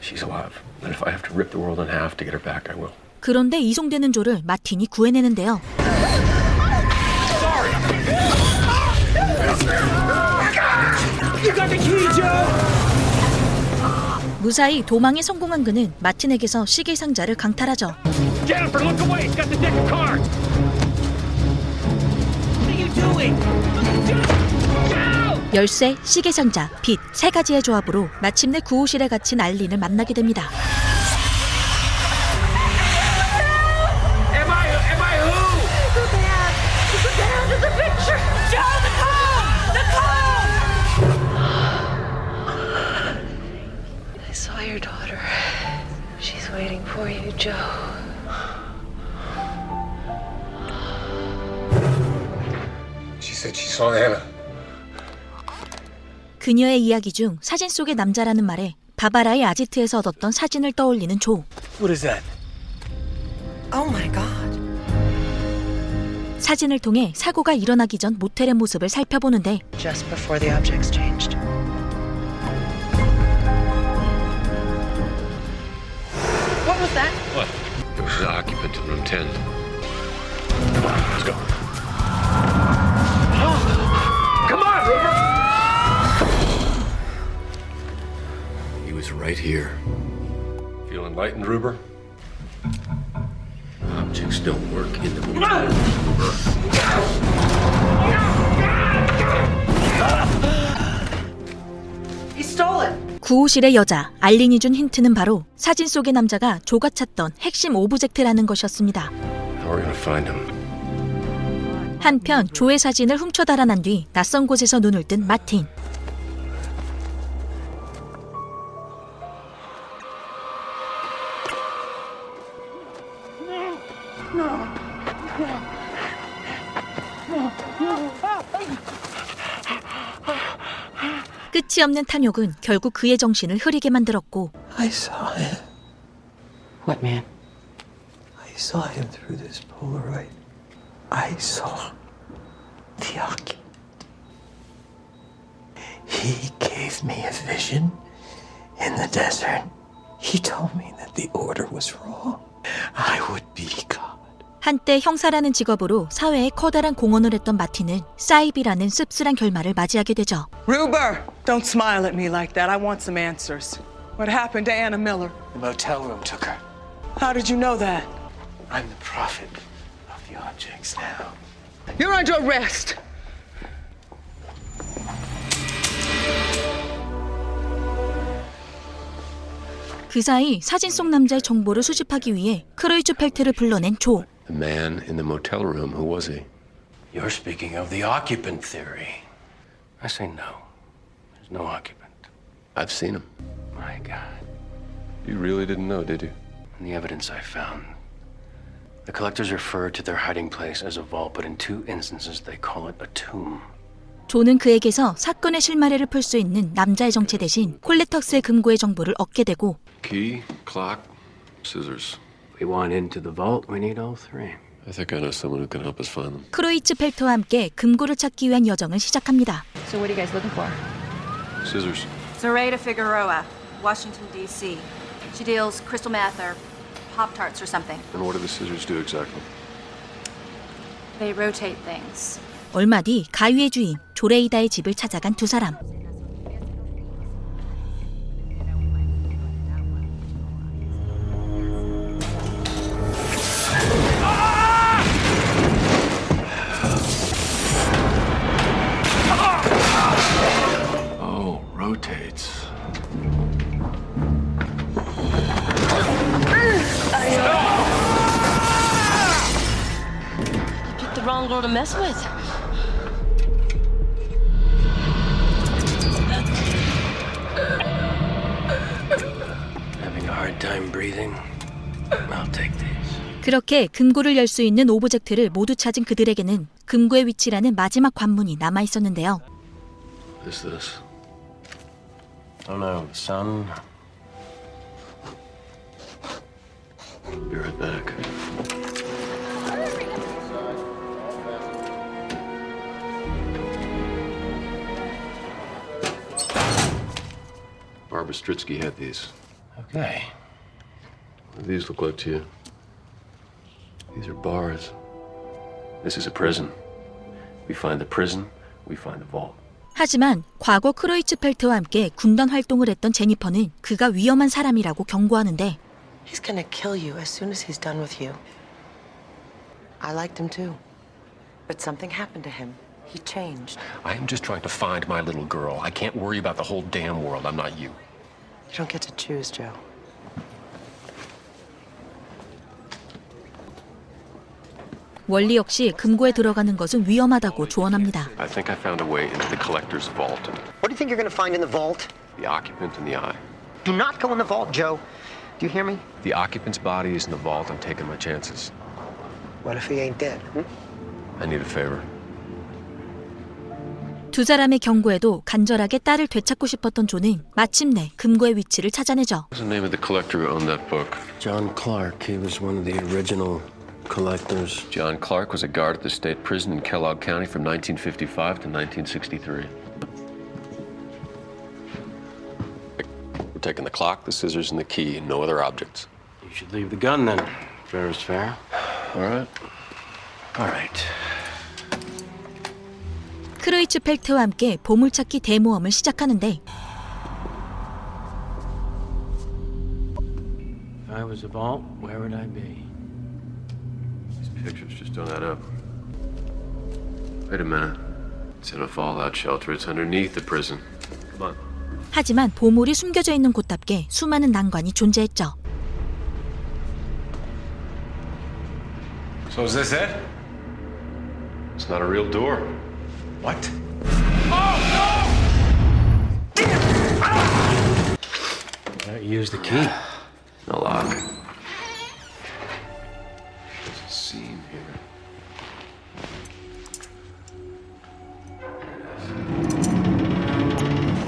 [SPEAKER 5] She's alive. And if I have to rip the world in half to get her back, I will.
[SPEAKER 1] 그런데 이송되는 조를 마틴이 구해내는데요. 무사히 도망에 성공한 그는 마틴에게서 시계상자를 강탈하죠.
[SPEAKER 13] Jennifer, look away! It's got the deck of cards! What are you doing?
[SPEAKER 1] 열쇠, 시계상자, 빛, 3가지의 조합으로 마침내 구호실에 갇힌 알린을 만나게 됩니다.
[SPEAKER 13] Am I who? The band of the picture! Joe, the comb! The comb!
[SPEAKER 14] I saw your daughter. She's waiting for you, Joe.
[SPEAKER 15] She said she saw Anna.
[SPEAKER 1] 그녀의 이야기 중 사진 속의 남자라는 말에 바바라의 아지트에서 얻었던 사진을 떠올리는 조.
[SPEAKER 2] What is that?
[SPEAKER 7] Oh my God.
[SPEAKER 1] 사진을 통해 사고가 일어나기 전 모텔의 모습을 살펴보는데
[SPEAKER 7] Just before the objects changed. What was that?
[SPEAKER 3] What? It was the occupant in room 10.
[SPEAKER 13] Let's go. Come on, Rupert!
[SPEAKER 3] He was right here.
[SPEAKER 5] Feel enlightened, Ruber?
[SPEAKER 3] Objects don't work in the room.
[SPEAKER 7] He stole it.
[SPEAKER 1] 구호실의 여자 알린이 준 힌트는 바로 사진 속의 남자가 조가 찾던 핵심 오브젝트라는 것이었습니다.
[SPEAKER 3] How are we gonna find him?
[SPEAKER 1] 한편 조의 사진을 훔쳐 달아난 뒤 낯선 곳에서 눈을 뜬 마틴. 끝이 없는 탐욕은 결국 그의 정신을 흐리게 만들었고
[SPEAKER 10] I saw him.
[SPEAKER 7] What man?
[SPEAKER 10] I saw him through this Polaroid. I saw the occupant. He gave me a vision in the desert. He told me that the order was wrong. I would be God.
[SPEAKER 1] 한때 형사라는 직업으로 사회에 커다란 공헌을 했던 마틴은 사이비라는 씁쓸한 결말을 맞이하게 되죠.
[SPEAKER 16] Ruber, don't smile at me like that. I want some answers. What happened to Anna Miller?
[SPEAKER 2] The motel room took her.
[SPEAKER 16] How did you know that?
[SPEAKER 2] I'm the prophet of the objects now.
[SPEAKER 16] You're under arrest.
[SPEAKER 1] 그 사이 사진 속 남자의 정보를 수집하기 위해 크로이츠펠트를 불러낸 조.
[SPEAKER 3] The man in the motel room, who was he?
[SPEAKER 2] You're speaking of the occupant theory. I say no. There's no occupant.
[SPEAKER 3] I've seen him.
[SPEAKER 2] My God.
[SPEAKER 5] You really didn't know, did you?
[SPEAKER 2] In the evidence I found, the collectors refer to their hiding place as a vault, but in 2 instances they call it a tomb.
[SPEAKER 1] 조는 그에게서 사건의 실마리를 풀 수 있는 남자의 정체 대신 콜레터스의 금고의 정보를 얻게 되고
[SPEAKER 5] Key, clock, scissors.
[SPEAKER 2] We want into the vault, we need all 3.
[SPEAKER 5] I think I know someone who can help us find them.
[SPEAKER 1] 크로이츠펠트와 함께 금고를 찾기 위한 여정을 시작합니다.
[SPEAKER 12] So what are you guys looking for?
[SPEAKER 5] Scissors.
[SPEAKER 12] Zoraida Figueroa, Washington, D.C. She deals crystal meth or Pop-Tarts or something.
[SPEAKER 5] And what do the scissors do exactly?
[SPEAKER 12] They rotate things.
[SPEAKER 1] 얼마 뒤 가위의 주인 조레이다의 집을 찾아간 두 사람.
[SPEAKER 5] Oh, rotates.
[SPEAKER 14] You picked the wrong girl to mess with.
[SPEAKER 2] Having a hard time breathing? I'll take these.
[SPEAKER 1] 그렇게 금고를 열 수 있는 오브젝트를 모두 찾은 그들에게는 금고의 위치라는 마지막 관문이 남아 있었는데요.
[SPEAKER 5] What is this?
[SPEAKER 2] Oh no, the sun.
[SPEAKER 5] Be right back. Barbara Stritsky had these.
[SPEAKER 2] Okay.
[SPEAKER 5] What do these look like to you? These are bars. This is a prison. We find the prison, we find the vault.
[SPEAKER 1] 하지만 과거 크로이츠펠트와 함께 군단 활동을 했던 제니퍼는 그가 위험한 사람이라고 경고하는데
[SPEAKER 7] He's gonna kill you as soon as he's done with you. I liked him too. But something happened to him. He changed.
[SPEAKER 3] I am just trying to find my little girl. I can't worry about the whole damn world. I'm not you.
[SPEAKER 7] You don't get to choose, Joe.
[SPEAKER 1] 원리 역시 금고에 들어가는 것은 위험하다고 조언합니다.
[SPEAKER 5] I think I found a way into the collector's vault.
[SPEAKER 8] What do you think you're going to find in the vault?
[SPEAKER 5] The occupant in the eye.
[SPEAKER 8] Do not go in the vault, Joe. Do you hear me?
[SPEAKER 5] The occupant's body is in the vault. I'm taking my chances.
[SPEAKER 8] What if he ain't dead?
[SPEAKER 5] I need a favor.
[SPEAKER 1] 두 사람의 경고에도 간절하게 딸을 되찾고 싶었던 조는 마침내 금고의 위치를 찾아내죠.
[SPEAKER 5] What's the name of the collector who owned that book?
[SPEAKER 2] John Clark, he was one of the original collectors.
[SPEAKER 5] John Clark was a guard at the state prison in Kellogg County from 1955 to 1963. We're taking the clock, the scissors, and the key, and no other objects.
[SPEAKER 2] You should leave the gun then. Fair is fair.
[SPEAKER 5] All right.
[SPEAKER 2] All right.
[SPEAKER 1] 크로이츠펠트와 함께 보물찾기 대모험을 시작하는데
[SPEAKER 2] If I was a vault, where would I be?
[SPEAKER 5] These pictures just don't add up. Wait a minute. It's in a fallout shelter. It's underneath the prison. Come on.
[SPEAKER 1] 하지만 보물이 숨겨져 있는 곳답게 수많은 난관이 존재했죠.
[SPEAKER 5] So is this it? It's not a real door.
[SPEAKER 2] What? Use the key.
[SPEAKER 5] No lock. There's a seam here.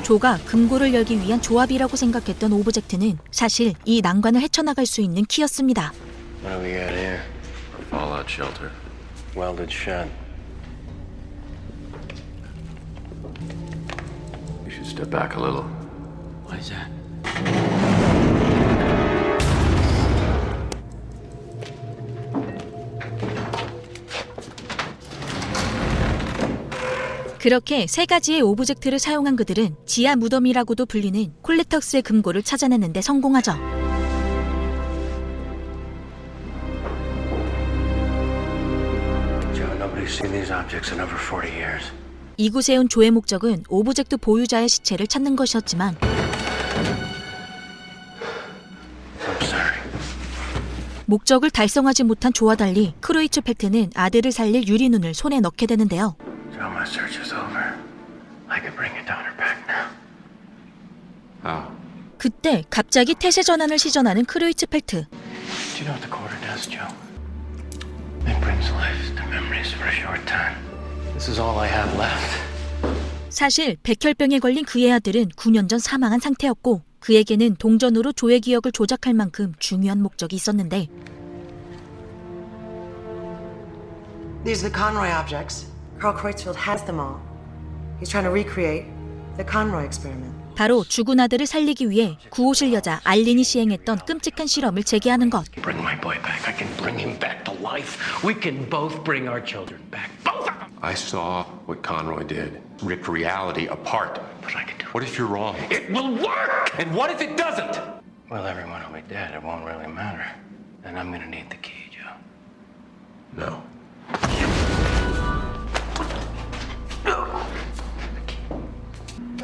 [SPEAKER 1] 조가 금고를 열기 위한 조합이라고 생각했던 오브젝트는 사실 이 난관을 헤쳐나갈 수 있는 키였습니다.
[SPEAKER 2] What do we got here?
[SPEAKER 5] A fallout shelter.
[SPEAKER 2] Welded shut.
[SPEAKER 5] You should step back a little.
[SPEAKER 2] What is that?
[SPEAKER 1] 그렇게 세 가지의 오브젝트를 사용한 그들은 지하 무덤이라고도 불리는 콜레터스의 금고를 찾아내는데 성공하죠.
[SPEAKER 2] Joe, nobody's seen these objects in over 40 years.
[SPEAKER 1] 이곳에 온 조의 목적은 오브젝트 보유자의 시체를 찾는 것이었지만
[SPEAKER 2] I'm sorry.
[SPEAKER 1] 목적을 달성하지 못한 조와 달리 크로이츠펠트는 아들을 살릴 유리눈을 손에 넣게 되는데요.
[SPEAKER 2] Joe, my search is over. I can bring your daughter back now.
[SPEAKER 3] How?
[SPEAKER 1] 그때 갑자기 태세 전환을 시전하는 크로이츠펠트.
[SPEAKER 2] Do you know what the quarter does, Joe? It brings life to memories for a short time. This is all I have left.
[SPEAKER 1] 사실 백혈병에 걸린 그의 아들은 9년 전 사망한 상태였고 그에게는 동전으로 조의 기억을 조작할 만큼 중요한 목적이 있었는데
[SPEAKER 7] These are the Conroy objects. Carl Creutzfeldt has them all. He's trying to recreate the Conroy experiment.
[SPEAKER 1] 바로 죽은 아들을 살리기 위해 구호실 여자 알린이 시행했던 끔찍한 실험을 재개하는 것.
[SPEAKER 2] Bring my boy back. I can bring him back to life. We can both bring our children back. Both of them.
[SPEAKER 3] I saw what Conroy did. Ripped reality apart.
[SPEAKER 2] But I can do it.
[SPEAKER 3] What if you're wrong?
[SPEAKER 2] It will work!
[SPEAKER 3] And what if it doesn't?
[SPEAKER 2] Well, everyone will be dead. It won't really matter. Then I'm gonna need the key, Joe.
[SPEAKER 3] No.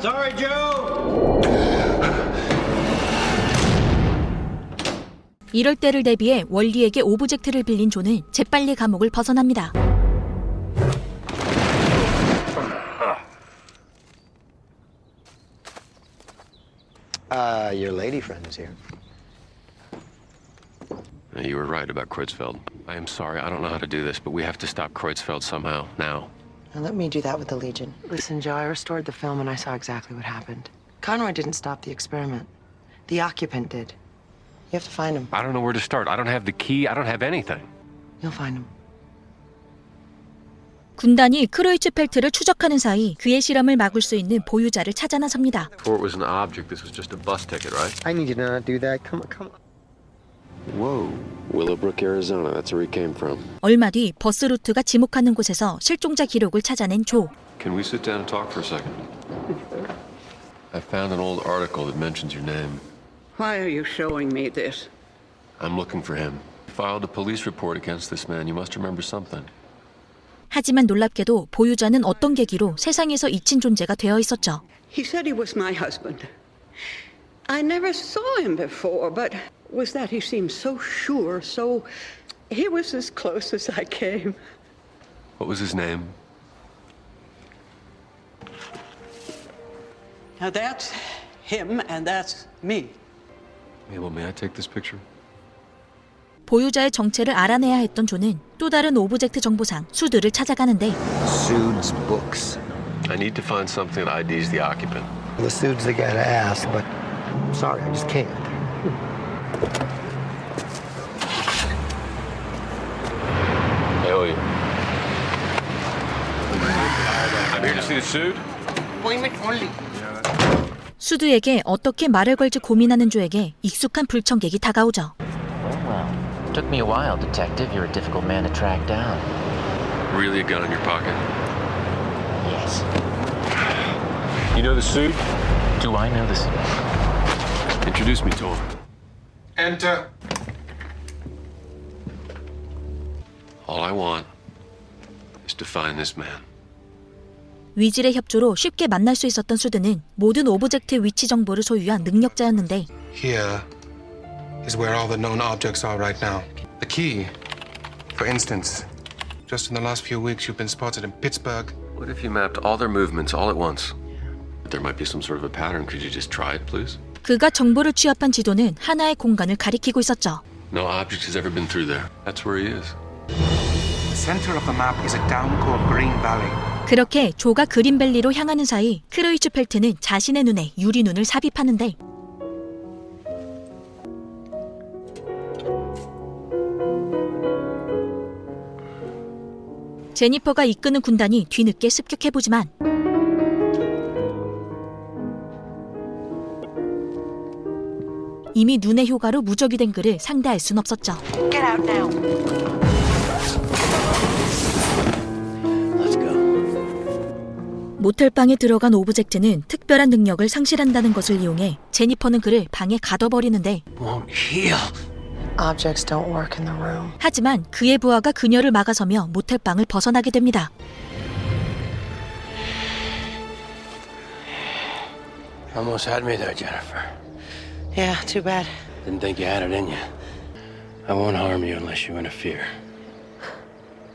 [SPEAKER 2] Sorry, Joe!
[SPEAKER 1] 이럴 때를 대비해 월리에게 오브젝트를 빌린 조는 재빨리 감옥을 벗어납니다.
[SPEAKER 10] Your lady friend is here.
[SPEAKER 3] You were right about Creutzfeldt. I am sorry, I don't know how to do this, but we have to stop Creutzfeldt somehow, now.
[SPEAKER 7] Now let me do that with the Legion. Listen, Joe, I restored the film and I saw exactly what happened. Conroy didn't stop the experiment. The occupant did. You have to find him.
[SPEAKER 3] I don't know where to start. I don't have the key. I don't have anything.
[SPEAKER 7] You'll find him.
[SPEAKER 1] 군단이 크로이츠펠트를 추적하는 사이 그의 실험을 막을 수 있는 보유자를 찾아 나섭니다.
[SPEAKER 3] Before it was an object, this was just a bus ticket, right?
[SPEAKER 10] I need you to not do that. Come on.
[SPEAKER 3] Whoa. Willowbrook, Arizona. That's where he came from.
[SPEAKER 1] 얼마 뒤 버스 루트가 지목하는 곳에서 실종자 기록을 찾아낸 조.
[SPEAKER 3] Can we sit down and talk for a second? I found an old article that mentions your name.
[SPEAKER 17] Why are you showing me this?
[SPEAKER 3] I'm looking for him. You filed a police report against this man. You must remember something.
[SPEAKER 1] 하지만 놀랍게도 보유자는 어떤 계기로 세상에서 잊힌 존재가 되어 있었죠.
[SPEAKER 17] He said he was my husband. I never saw him before, but was that he seemed so sure, so he was as close as I came.
[SPEAKER 3] What was his name?
[SPEAKER 17] Now that's him and that's me.
[SPEAKER 3] Mabel, may I take this picture?
[SPEAKER 1] 보유자의 정체를 알아내야 했던 조는 또 다른 오브젝트 정보상 수드를 찾아가는데
[SPEAKER 10] Sood's books.
[SPEAKER 3] I need to find something that IDs the occupant.
[SPEAKER 10] The Sood's the guy to ask, but I'm sorry, I just can't.
[SPEAKER 3] Elliot. I'm here to see the suit.
[SPEAKER 10] Appointment only.
[SPEAKER 1] 수드에게 어떻게 말을 걸지 고민하는 조에게 익숙한 불청객이 다가오죠.
[SPEAKER 4] Took me a while, Detective. You're a difficult man to track down.
[SPEAKER 3] Really a gun in your pocket?
[SPEAKER 4] Yes.
[SPEAKER 3] You know the suit?
[SPEAKER 4] Do I know this?
[SPEAKER 3] Introduce me to him.
[SPEAKER 15] Enter.
[SPEAKER 3] All I want is to find this man.
[SPEAKER 1] 위질의 협조로 쉽게 만날 수 있었던 수드는 모든 오브젝트 위치 정보를 소유한 능력자였는데
[SPEAKER 18] Here is where all the known objects are right now. The key, for instance. Just in the last few weeks, you've been spotted in Pittsburgh.
[SPEAKER 3] What if you mapped all their movements all at once? There might be some sort of a pattern. Could you just try it, please?
[SPEAKER 1] 그가 정보를 취합한 지도는 하나의 공간을 가리키고 있었죠.
[SPEAKER 3] No object has ever been through there. That's where he is.
[SPEAKER 18] The center of the map is a down called Green Valley.
[SPEAKER 1] 그렇게 조가 그린밸리로 향하는 사이 크로이츠펠트는 자신의 눈에 유리눈을 삽입하는데 제니퍼가 이끄는 군단이 뒤늦게 습격해보지만 이미 눈의 효과로 무적이 된 그를 상대할 순 없었죠.
[SPEAKER 7] Get out now.
[SPEAKER 4] Let's go.
[SPEAKER 1] 모텔방에 들어간 오브젝트는 특별한 능력을 상실한다는 것을 이용해 제니퍼는 그를 방에 가둬버리는데
[SPEAKER 10] Won't heal.
[SPEAKER 7] Objects don't work in the room.
[SPEAKER 1] 하지만 그의 부하가 그녀를 막아서며 모텔방을 벗어나게 됩니다.
[SPEAKER 10] Almost had me there, Jennifer.
[SPEAKER 7] Yeah, too bad.
[SPEAKER 10] Didn't think you had it in you. I won't harm you unless you interfere.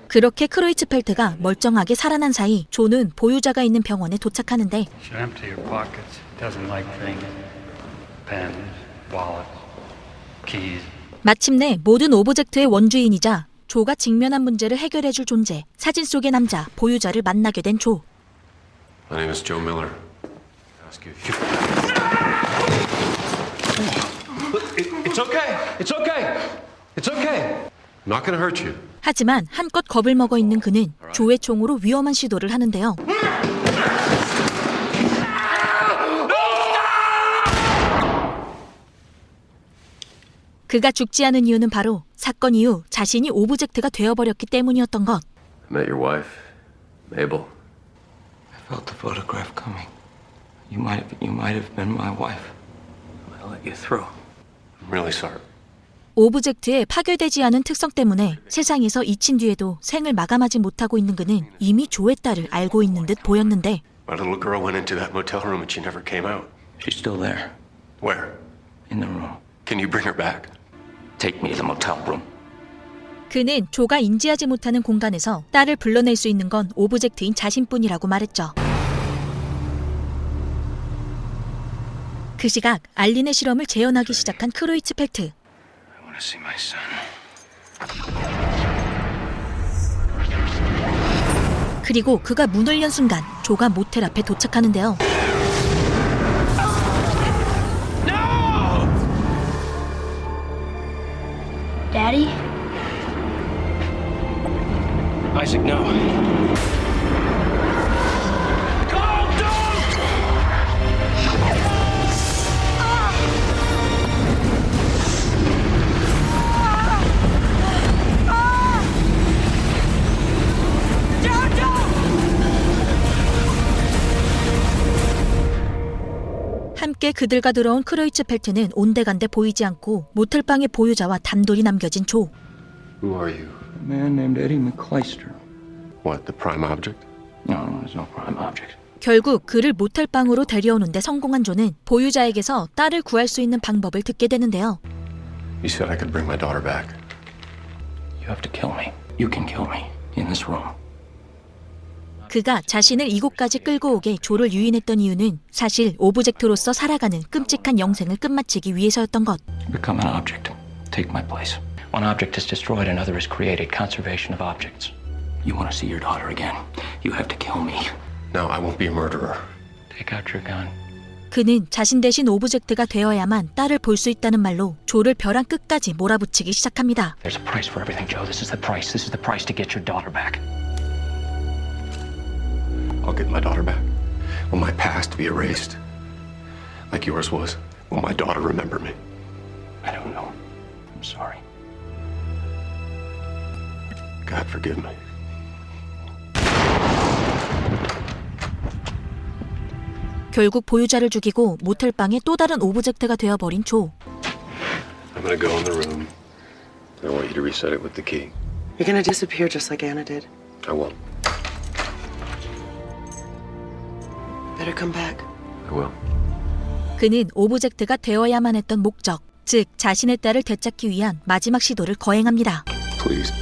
[SPEAKER 1] 그렇게 크로이츠펠트가 멀쩡하게 살아난 사이 조는 보유자가 있는 병원에 도착하는데
[SPEAKER 2] Should empty your pockets. Doesn't like things. Pens, wallets, keys.
[SPEAKER 1] 마침내 모든 오브젝트의 원주인이자 조가 직면한 문제를 해결해줄 존재, 사진 속의 남자, 보유자를 만나게 된 조.
[SPEAKER 3] My name is Joe Miller. Ask you if you...
[SPEAKER 13] It's okay. It's okay. It's okay.
[SPEAKER 3] I'm not gonna hurt you.
[SPEAKER 1] 하지만 한껏 겁을 먹어 있는 그는 조의 총으로 위험한 시도를 하는데요. 그가 죽지 않은 이유는 바로 사건 이후 자신이 오브젝트가 되어버렸기 때문이었던 것.
[SPEAKER 5] I met your wife, Mabel.
[SPEAKER 10] I felt the photograph coming. You might have been my wife. I let you through.
[SPEAKER 5] I'm really sorry.
[SPEAKER 1] 오브젝트의 파괴되지 않은 특성 때문에 세상에서 잊힌 뒤에도 생을 마감하지 못하고 있는 그는 이미 조의 딸을 알고 있는 듯 보였는데
[SPEAKER 5] My little girl went into that motel room and she never came out.
[SPEAKER 10] She's still there.
[SPEAKER 5] Where?
[SPEAKER 10] In the room.
[SPEAKER 5] Can you bring her back?
[SPEAKER 10] Take me to the motel room.
[SPEAKER 1] 그는 조가 인지하지 못하는 공간에서 딸을 불러낼 수 있는 건 오브젝트인 자신뿐이라고 말했죠. 그 시각 알린의 실험을 재현하기 시작한 크로이츠펠트.
[SPEAKER 10] I want to see my son.
[SPEAKER 1] 그리고 그가 문을 연 순간 조가 모텔 앞에 도착하는데요.
[SPEAKER 6] Daddy?
[SPEAKER 10] Isaac, no.
[SPEAKER 1] 함께 그들과 들어온 크로이츠펠트는 온데간데 보이지 않고 모텔방의 보유자와 단둘이 남겨진 조.
[SPEAKER 5] Who are you?
[SPEAKER 10] A man named Eddie McCleister.
[SPEAKER 5] What, the prime object?
[SPEAKER 10] No, there's no prime object.
[SPEAKER 1] 결국 그를 모텔방으로 데려오는데 성공한 조는 보유자에게서 딸을 구할 수 있는 방법을 듣게 되는데요.
[SPEAKER 5] You said I could bring my daughter back.
[SPEAKER 10] You have to kill me. You can kill me in this room.
[SPEAKER 1] 그가 자신을 이곳까지 끌고 오게 조를 유인했던 이유는 사실 오브젝트로서 살아가는 끔찍한 영생을 끝마치기 위해서였던 것.
[SPEAKER 10] Become an object. Take my place. One object is destroyed, another is created. Conservation of objects. You want to see your daughter again? You have to kill me.
[SPEAKER 5] No, I won't be a murderer.
[SPEAKER 10] Take out your gun.
[SPEAKER 1] 그는 자신 대신 오브젝트가 되어야만 딸을 볼 수 있다는 말로 조를 벼랑 끝까지 몰아붙이기 시작합니다.
[SPEAKER 10] There's a price for everything, Joe. This is the price. This is the price to get your daughter back.
[SPEAKER 5] I'll get my daughter back. Will my past be erased? Like yours was? Will my daughter remember me?
[SPEAKER 10] I don't know. I'm sorry.
[SPEAKER 5] God forgive me.
[SPEAKER 1] 결국 보유자를 죽이고 모텔방의 또 다른 오브젝트가 되어버린 조.
[SPEAKER 5] I'm gonna go in the room. I want you to reset it with the key.
[SPEAKER 7] You're gonna disappear just like Anna did.
[SPEAKER 5] I won't.
[SPEAKER 7] Better come back.
[SPEAKER 5] I will.
[SPEAKER 1] 그는 오브젝트가 되어야만 했던 목적, 즉 자신의 딸을 되찾기 위한 마지막 시도를 거행합니다.
[SPEAKER 5] Please.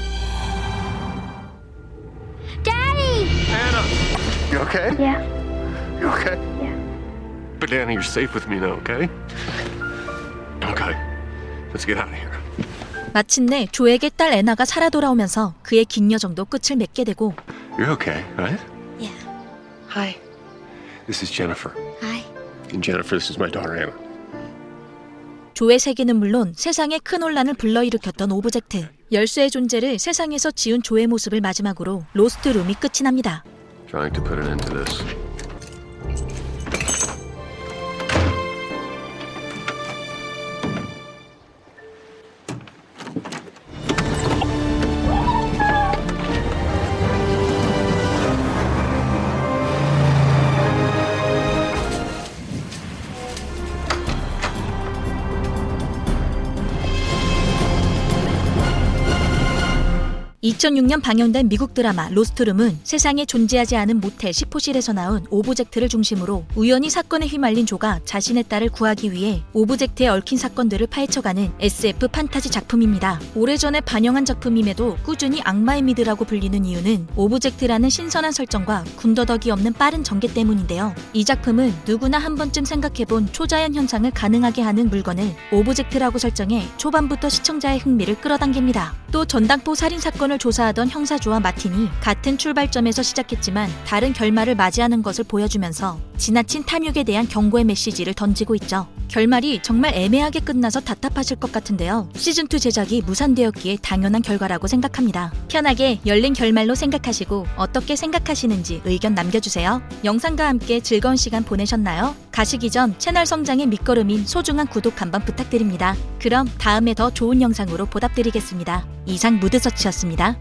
[SPEAKER 6] Daddy!
[SPEAKER 5] Anna! You okay?
[SPEAKER 6] Yeah.
[SPEAKER 5] You okay?
[SPEAKER 6] Yeah.
[SPEAKER 5] But Anna, you're safe with me now, okay? Okay. Let's get out of here.
[SPEAKER 1] 마침내 조에게 딸 애나가 살아 돌아오면서 그의 긴 여정도 끝을 맺게 되고
[SPEAKER 5] You're okay, right?
[SPEAKER 6] Yeah.
[SPEAKER 7] Hi.
[SPEAKER 5] This is Jennifer.
[SPEAKER 6] Hi.
[SPEAKER 5] And Jennifer, this is my daughter Anna.
[SPEAKER 1] 조의 세계는 물론 세상에 큰 혼란을 불러일으켰던 오브젝트. 열쇠의 존재를 세상에서 지운 조의 모습을 마지막으로 로스트룸이 끝이 납니다.
[SPEAKER 5] Trying to put an end to this.
[SPEAKER 1] 2006년 방영된 미국 드라마 로스트룸은 세상에 존재하지 않은 모텔 10호실에서 나온 오브젝트를 중심으로 우연히 사건에 휘말린 조가 자신의 딸을 구하기 위해 오브젝트에 얽힌 사건들을 파헤쳐가는 SF 판타지 작품입니다. 오래전에 반영한 작품임에도 꾸준히 악마의 미드라고 불리는 이유는 오브젝트라는 신선한 설정과 군더더기 없는 빠른 전개 때문인데요. 이 작품은 누구나 한 번쯤 생각해본 초자연 현상을 가능하게 하는 물건을 오브젝트라고 설정해 초반부터 시청자의 흥미를 끌어당깁니다. 또 전당포 살인 사건을 조사하던 형사조와 마틴이 같은 출발점에서 시작했지만 다른 결말을 맞이하는 것을 보여주면서 지나친 탐욕에 대한 경고의 메시지를 던지고 있죠. 결말이 정말 애매하게 끝나서 답답하실 것 같은데요. 시즌2 제작이 무산되었기에 당연한 결과라고 생각합니다. 편하게 열린 결말로 생각하시고 어떻게 생각하시는지 의견 남겨주세요. 영상과 함께 즐거운 시간 보내셨나요? 가시기 전 채널 성장의 밑거름인 소중한 구독 한번 부탁드립니다. 그럼 다음에 더 좋은 영상으로 보답드리겠습니다. 이상 무드서치였습니다.